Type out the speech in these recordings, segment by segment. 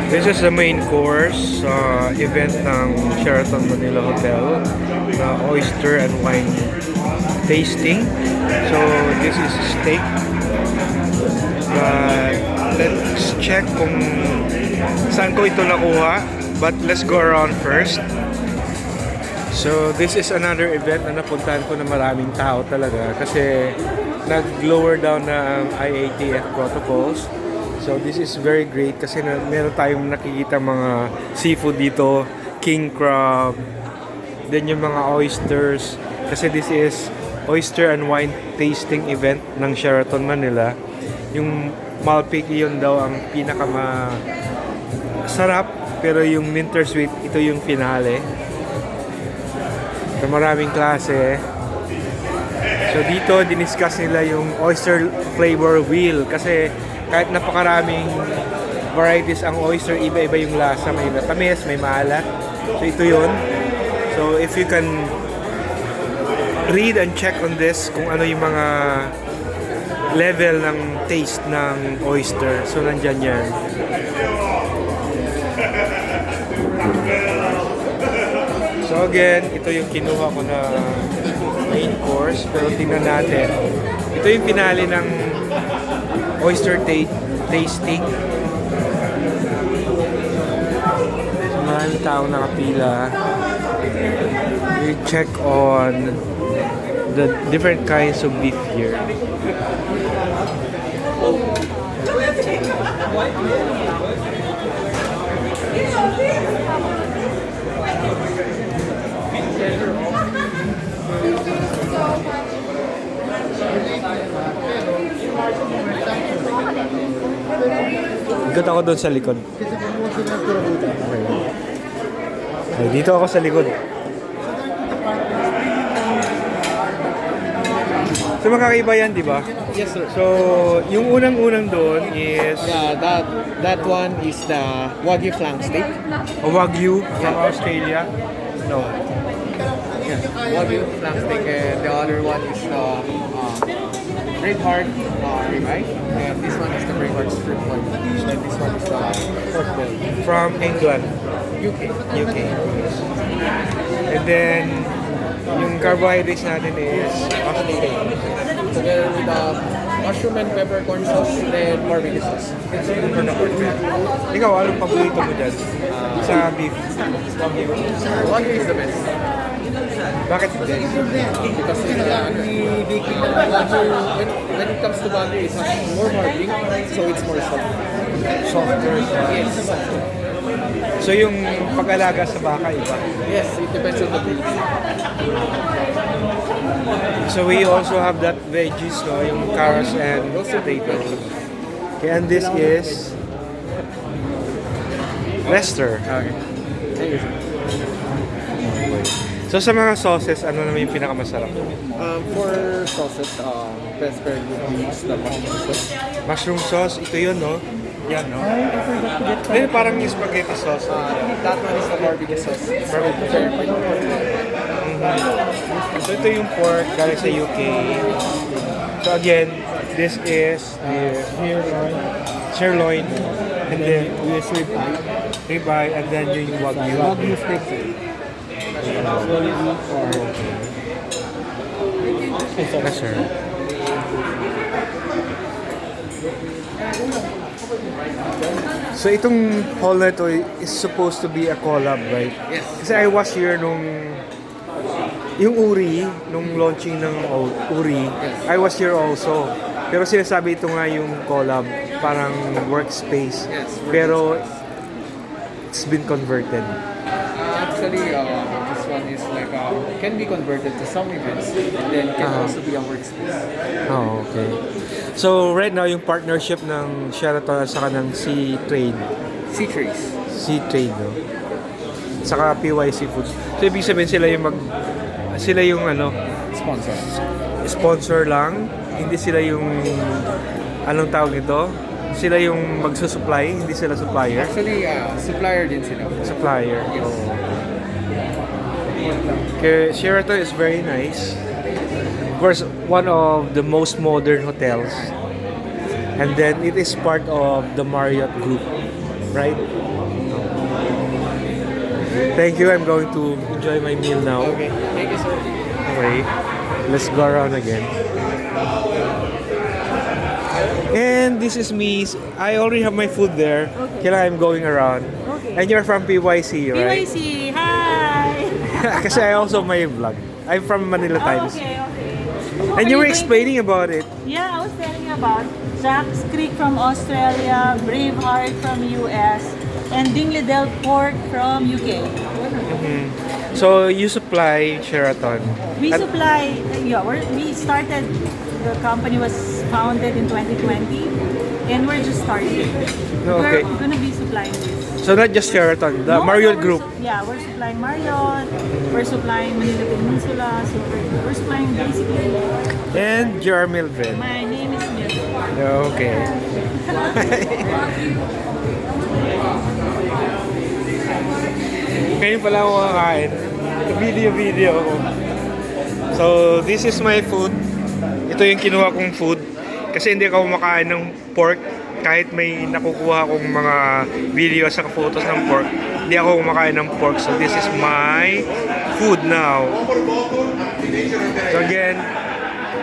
This is the main course event ng Sheraton Manila Hotel na Oyster and Wine tasting. So this is steak. Let's check kung saan ko ito nakuha. But let's go around first. So this is another event na napuntahan ko na maraming tao talaga kasi nag-lower down na ang IATF protocols. So this is very great kasi meron tayong nakikita mga seafood dito, king crab, then yung mga oysters kasi this is oyster and wine tasting event ng Sheraton Manila. Yung Malpic yun daw ang pinaka-sarap pero yung winter sweet ito yung finale. So maraming klase. So dito diniscuss nila yung oyster flavor wheel kasi kahit napakaraming varieties ang oyster, iba-iba yung lasa. May matamis, may maalat. So ito yun. So if you can read and check on this kung ano yung mga level ng taste ng oyster. So nandyan yan. So again, ito yung kinuha ko na main course. Pero tingnan natin. Ito yung finale ng oyster tasting. So maraming taong nakapila. We check on the different kinds of beef here. Ikot ako doon sa likod. Okay. Ay, dito ako sa likod. So makakaiba yan, di ba? Yes, sir. So, yung unang-unang doon is Yeah, that one is the Wagyu flank steak. a Wagyu from Australia. No. Yeah, Wagyu flank steak, and the other one is the Braveheart ribeye, and this one is the Braveheart strip loin, and this one is the pork belly. From England, UK. UK. And then, yung carbohydrates natin is Australian. Together with the mushroom and peppercorn sauce, then barbecue sauce. Ikaw, anong paborito mo dyan? Sa beef? Wagyu is the best. Bakit din? Because when it comes to Wagyu, it has more marbling, so it's more soft. Softer. Yes, So yung pag-alaga sa baka, iba? yes, it depends on the breed. So we also have that veggies, no? Yung carrots and potatoes. Okay, and this is Lester. Okay. Thank you, sir. So sa mga sauces, ano naman yung pinakamasarap? For sauces, best pair would be the mushroom sauce. Mushroom sauce, ito yun, no? Yan, no? Then parang yung spaghetti sauce. That one is the barbecue sauce. Barbecue. So ito yung pork galing sa UK. So again, this is the sirloin, and then US ribeye, and then yung wagyu. Wagyu steak. Yes, sir. So itong hall na ito is supposed to be a collab, right? Yes. Kasi I was here nung yung Uri, nung launching ng Uri, I was here also. Pero sinasabi ito nga yung collab, parang workspace. Yes, Pero it's been converted. Actually, this one is like can be converted to some events, and then can also be a workspace. Oh, okay. So right now yung partnership ng Sheraton at saka ng Sea Trade. Sea trays. Sea Trade, no? Saka PYC Foods. So ibig sabihin sila yung ano, Sponsor. sponsor lang, hindi sila yung anong tawag nito? Sila yung magsusupply, hindi sila supplier. Actually, supplier din sila. Supplier. Yes. Okay, Sheraton is very nice. Of course, one of the most modern hotels. And then it is part of the Marriott group. right? Thank you. I'm going to enjoy my meal now. Okay, thank you, sir. Okay, let's go around again. And this is me. I already have my food there. Okay. Kaya I'm going around. Okay. And you're from PYC, right? PYC, hi! Kasi I also my vlog. I'm from Manila Oh, Times. okay. And you were explaining about it. Yeah, I was telling you about Jack's Creek from Australia, Braveheart from US, and Dingley Del Pork from UK. So you supply Sheraton. We At- supply, we started, the company was founded in 2020, and we're just starting. Okay. We're gonna be supplying this. So not just Sheraton, the Marriott we're Group. Yeah, we're supplying Marriott, we're supplying Manila Peninsula, so we're supplying basically. And you're Mildred. My name is Miss. Okay. Ngayon pala ako kakain. Video ako. So, this is my food. Ito yung kinuha kong food. Kasi hindi ako kumakain ng pork. Kahit may nakukuha akong mga videos sa photos ng pork, hindi ako kumakain ng pork. So, this is my food now. So, again,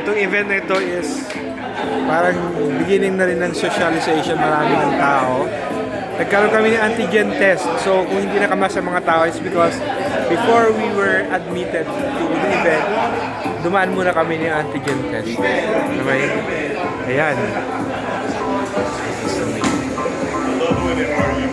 itong event na ito is parang beginning na rin ng socialization. Marami ng tao. Nagkaroon kami ng antigen test. So, kung hindi nakamasa mga tao, it's because before we were admitted to the event, dumaan muna kami ng antigen test. Okay? Ayan.